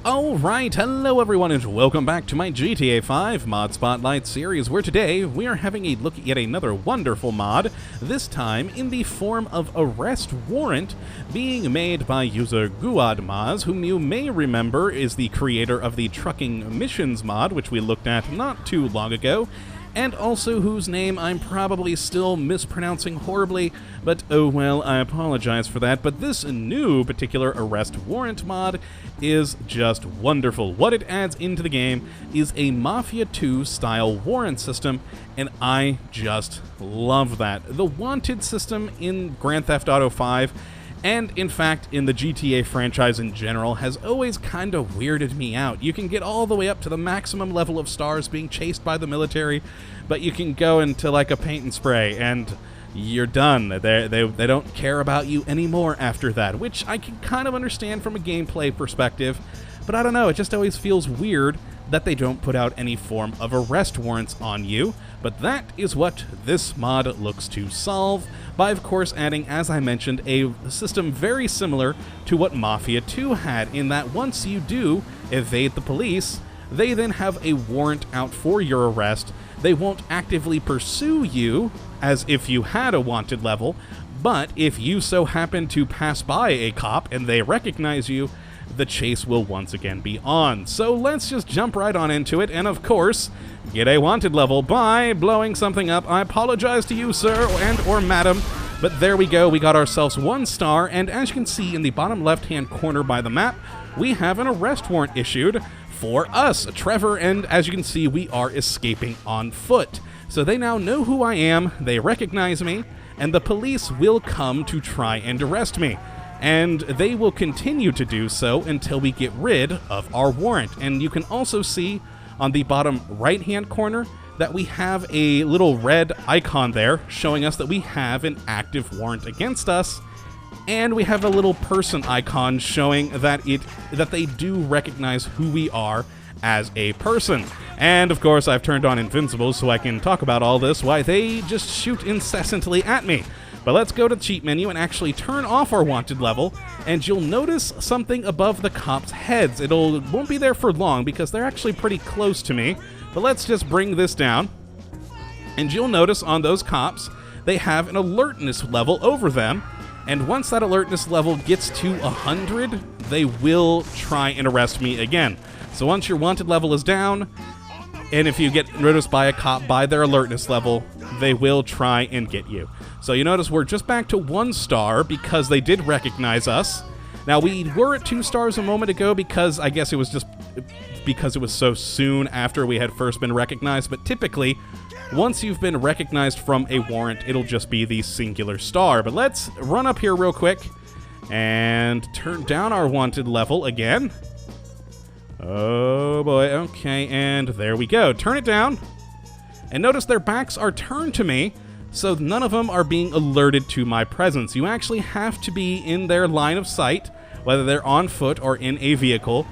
Alright, hello everyone and welcome back to my GTA 5 Mod Spotlight series, where today we are having a look at yet another wonderful mod, this time in the form of Arrest Warrant, being made by user Kottabos, whom you may remember is the creator of the Trucking Missions mod, which we looked at not too long ago, and also whose name I'm probably still mispronouncing horribly, but oh well, I apologize for that. But this new particular Arrest Warrant mod is just wonderful. What it adds into the game is a Mafia 2 style warrant system, and I just love that. The wanted system in Grand Theft Auto 5, and in fact in the GTA franchise in general, has always kind of weirded me out. You can get all the way up to the maximum level of stars being chased by the military, but you can go into like a paint and spray and you're done. They don't care about you anymore after that, which I can kind of understand from a gameplay perspective, but I don't know, it just always feels weird that they don't put out any form of arrest warrants on you. But that is what this mod looks to solve, by of course adding, as I mentioned, a system very similar to what Mafia 2 had, in that once you do evade the police, they then have a warrant out for your arrest. They won't actively pursue you as if you had a wanted level, but if you so happen to pass by a cop and they recognize you, the chase will once again be on. So let's just jump right on into it, and of course, get a wanted level by blowing something up. I apologize to you, sir and or madam, but there we go, we got ourselves 1 star, and as you can see in the bottom left-hand corner by the map, we have an arrest warrant issued for us, Trevor, and as you can see, we are escaping on foot. So they now know who I am, they recognize me, and the police will come to try and arrest me. And they will continue to do so until we get rid of our warrant. And you can also see on the bottom right-hand corner that we have a little red icon there showing us that we have an active warrant against us. And we have a little person icon showing that they do recognize who we are as a person. And of course, I've turned on Invincible so I can talk about all this while they just shoot incessantly at me. But let's go to the cheat menu and actually turn off our wanted level, and you'll notice something above the cops' heads. It won't be there for long because they're actually pretty close to me, but let's just bring this down, and you'll notice on those cops, they have an alertness level over them, and once that alertness level gets to 100, they will try and arrest me again. So once your wanted level is down, and if you get noticed by a cop by their alertness level, they will try and get you. So you notice we're just back to 1 star because they did recognize us. Now we were at 2 stars a moment ago because I guess it was just because it was so soon after we had first been recognized, but typically once you've been recognized from a warrant, it'll just be the singular star. But let's run up here real quick and turn down our wanted level again. Oh boy, okay, and there we go. Turn it down, and notice their backs are turned to me, so none of them are being alerted to my presence. You actually have to be in their line of sight, whether they're on foot or in a vehicle,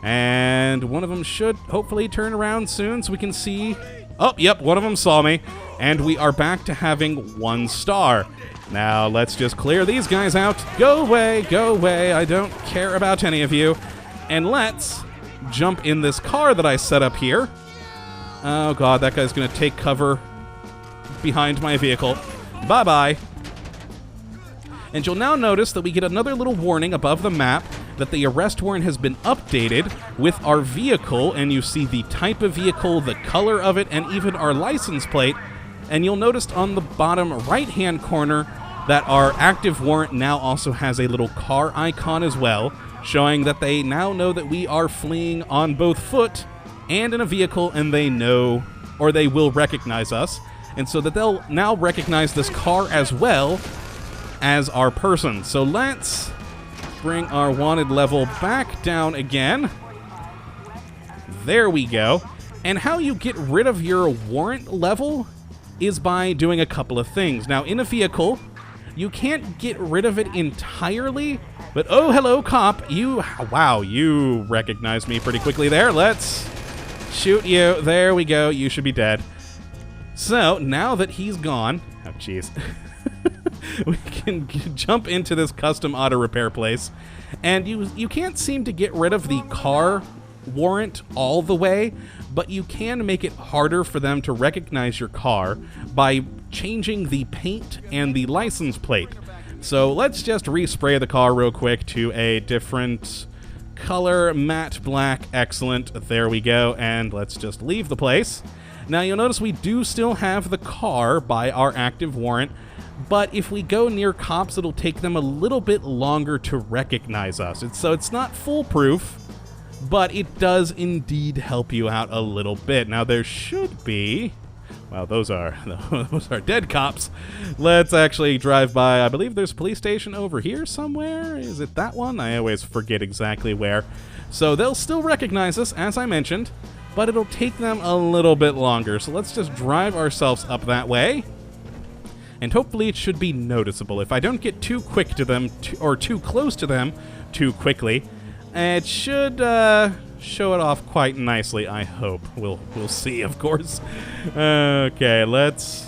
and one of them should hopefully turn around soon so we can see. Oh, yep, one of them saw me, and we are back to having 1 star. Now let's just clear these guys out. Go away, I don't care about any of you, and let's jump in this car that I set up here. Oh god, that guy's gonna take cover behind my vehicle. Bye-bye. And you'll now notice that we get another little warning above the map that the arrest warrant has been updated with our vehicle, and you see the type of vehicle, the color of it, and even our license plate. And you'll notice on the bottom right-hand corner that our active warrant now also has a little car icon as well, showing that they now know that we are fleeing on both foot and in a vehicle, and they know, or they will recognize us, and so that they'll now recognize this car as well as our person. So let's bring our wanted level back down again. There we go. And how you get rid of your warrant level is by doing a couple of things. Now, in a vehicle, you can't get rid of it entirely, but oh, hello, cop. Wow, you recognized me pretty quickly there. Let's shoot you. There we go. You should be dead. So, now that he's gone, oh, jeez, we can jump into this custom auto repair place, And you can't seem to get rid of the car warrant all the way, but you can make it harder for them to recognize your car by changing the paint and the license plate. So let's just respray the car real quick to a different color, matte black. Excellent. There we go. And let's just leave the place. Now you'll notice we do still have the car by our active warrant, but if we go near cops, it'll take them a little bit longer to recognize us. So it's not foolproof, but it does indeed help you out a little bit. Now there should be... Well, those are dead cops. Let's actually drive by. I believe there's a police station over here somewhere. Is it that one? I always forget exactly where. So they'll still recognize us, as I mentioned, but it'll take them a little bit longer. So let's just drive ourselves up that way, and hopefully it should be noticeable. If I don't get too quick to them, or too close to them too quickly, it should show it off quite nicely, I hope. We'll see, of course. Okay, let's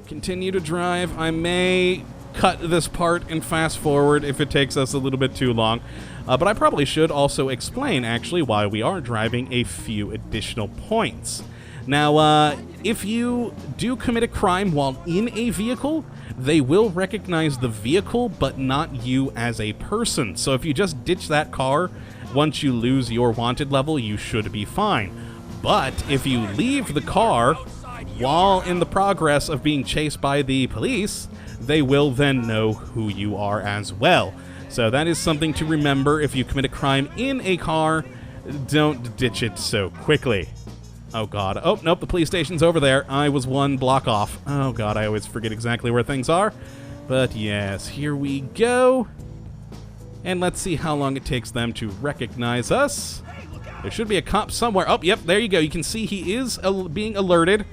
continue to drive. I may cut this part and fast forward if it takes us a little bit too long. But I probably should also explain, actually, why we are driving a few additional points. Now, if you do commit a crime while in a vehicle, they will recognize the vehicle, but not you as a person. So if you just ditch that car, once you lose your wanted level, you should be fine. But if you leave the car while in the progress of being chased by the police, they will then know who you are as well. So that is something to remember. If you commit a crime in a car, don't ditch it so quickly. Oh god. Oh, nope, the police station's over there. I was one block off. Oh god, I always forget exactly where things are. But yes, here we go. And let's see how long it takes them to recognize us. There should be a cop somewhere. Oh, yep, there you go. You can see he is being alerted.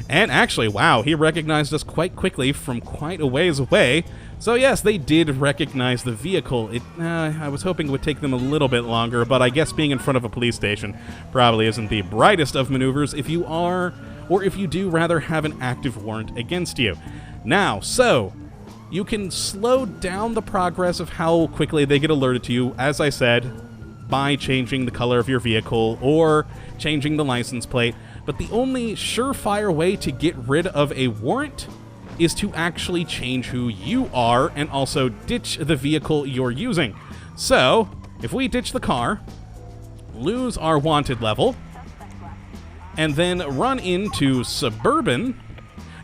And actually, wow, he recognized us quite quickly from quite a ways away. So yes, they did recognize the vehicle. I was hoping it would take them a little bit longer, but I guess being in front of a police station probably isn't the brightest of maneuvers if you are, or if you do rather have an active warrant against you. Now, so you can slow down the progress of how quickly they get alerted to you, as I said, by changing the color of your vehicle or changing the license plate. But the only surefire way to get rid of a warrant is to actually change who you are and also ditch the vehicle you're using. So, if we ditch the car, lose our wanted level, and then run into Suburban,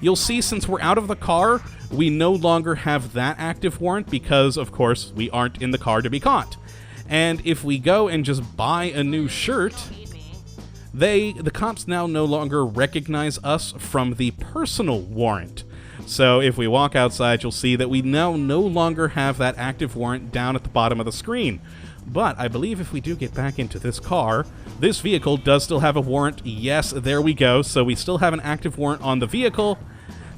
you'll see since we're out of the car, we no longer have that active warrant because, of course, we aren't in the car to be caught. And if we go and just buy a new shirt, the cops now no longer recognize us from the personal warrant. So if we walk outside, you'll see that we now no longer have that active warrant down at the bottom of the screen. But I believe if we do get back into this car, this vehicle does still have a warrant. Yes, there we go. So we still have an active warrant on the vehicle.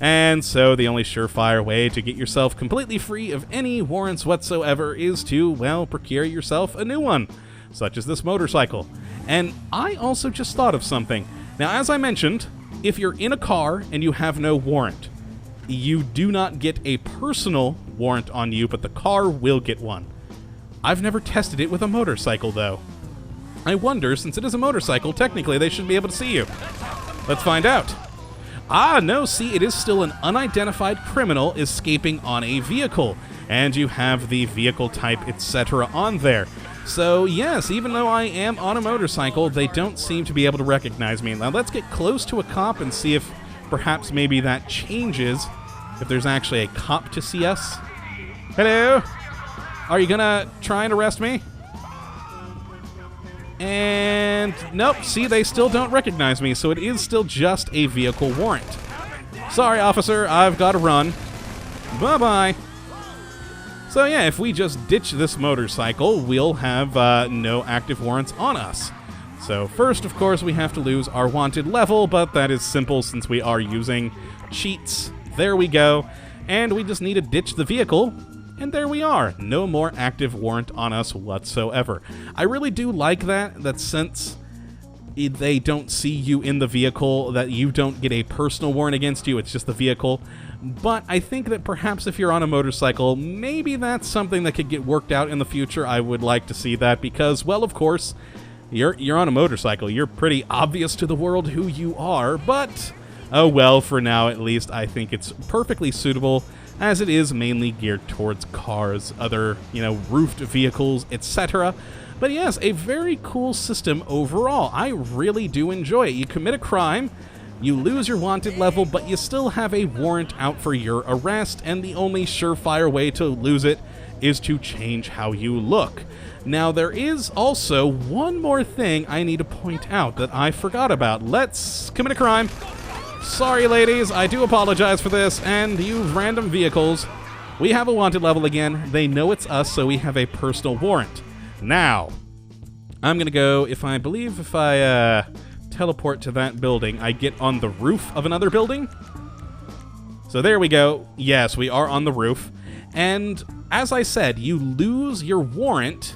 And so the only surefire way to get yourself completely free of any warrants whatsoever is to, well, procure yourself a new one, such as this motorcycle. And I also just thought of something. Now, as I mentioned, if you're in a car and you have no warrant, you do not get a personal warrant on you, but the car will get one. I've never tested it with a motorcycle, though. I wonder, since it is a motorcycle, technically they should be able to see you. Let's find out. Ah, no, see, it is still an unidentified criminal escaping on a vehicle, and you have the vehicle type, etc. on there. So, yes, even though I am on a motorcycle, they don't seem to be able to recognize me. Now, let's get close to a cop and see if perhaps maybe that changes, if there's actually a cop to see us. Hello? Are you gonna try and arrest me? And nope, see, they still don't recognize me, so it is still just a vehicle warrant. Sorry, officer, I've got to run. Bye-bye. So yeah, if we just ditch this motorcycle, we'll have no active warrants on us. So first, of course, we have to lose our wanted level, but that is simple since we are using cheats. There we go. And we just need to ditch the vehicle. And there we are. No more active warrant on us whatsoever. I really do like that since they don't see you in the vehicle, that you don't get a personal warrant against you, it's just the vehicle. But I think that perhaps if you're on a motorcycle, maybe that's something that could get worked out in the future. I would like to see that because, well, of course, you're on a motorcycle. You're pretty obvious to the world who you are, but oh well, for now at least, I think it's perfectly suitable as it is mainly geared towards cars, other, roofed vehicles, etc. But yes, a very cool system overall. I really do enjoy it. You commit a crime, you lose your wanted level, but you still have a warrant out for your arrest, and the only surefire way to lose it is to change how you look. Now, there is also one more thing I need to point out that I forgot about. Let's commit a crime. Sorry, ladies, I do apologize for this, and you random vehicles. We have a wanted level again. They know it's us, so we have a personal warrant. Now, I'm gonna go, if I teleport to that building, I get on the roof of another building. So there we go. Yes, we are on the roof. And as I said, you lose your warrant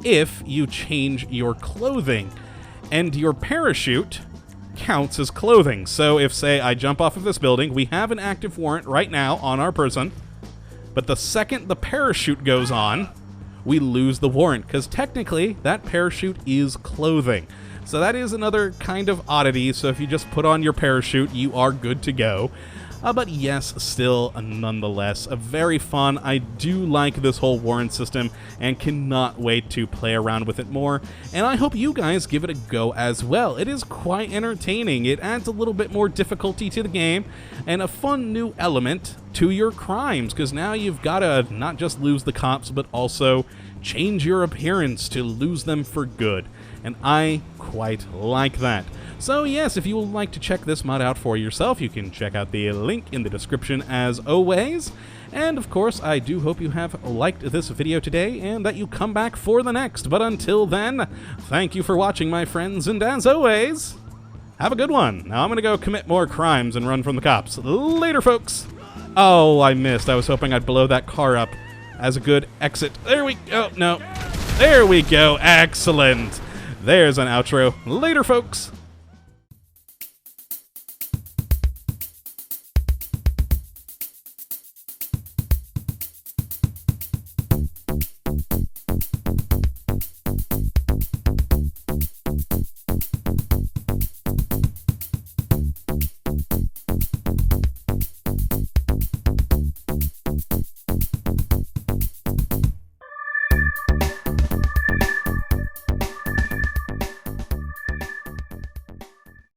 if you change your clothing. And your parachute counts as clothing. So if, say, I jump off of this building, we have an active warrant right now on our person, but the second the parachute goes on, we lose the warrant, because technically that parachute is clothing. So that is another kind of oddity. So if you just put on your parachute, you are good to go. But yes, still, nonetheless, very fun. I do like this whole warrant system and cannot wait to play around with it more. And I hope you guys give it a go as well. It is quite entertaining. It adds a little bit more difficulty to the game and a fun new element to your crimes, because now you've got to not just lose the cops, but also change your appearance to lose them for good. And I quite like that. So yes, if you would like to check this mod out for yourself, you can check out the link in the description as always. And of course, I do hope you have liked this video today and that you come back for the next. But until then, thank you for watching, my friends, and as always, have a good one. Now I'm gonna go commit more crimes and run from the cops. Later, folks. Oh, I missed. I was hoping I'd blow that car up as a good exit. There we go. No. There we go. Excellent. There's an outro. Later, folks.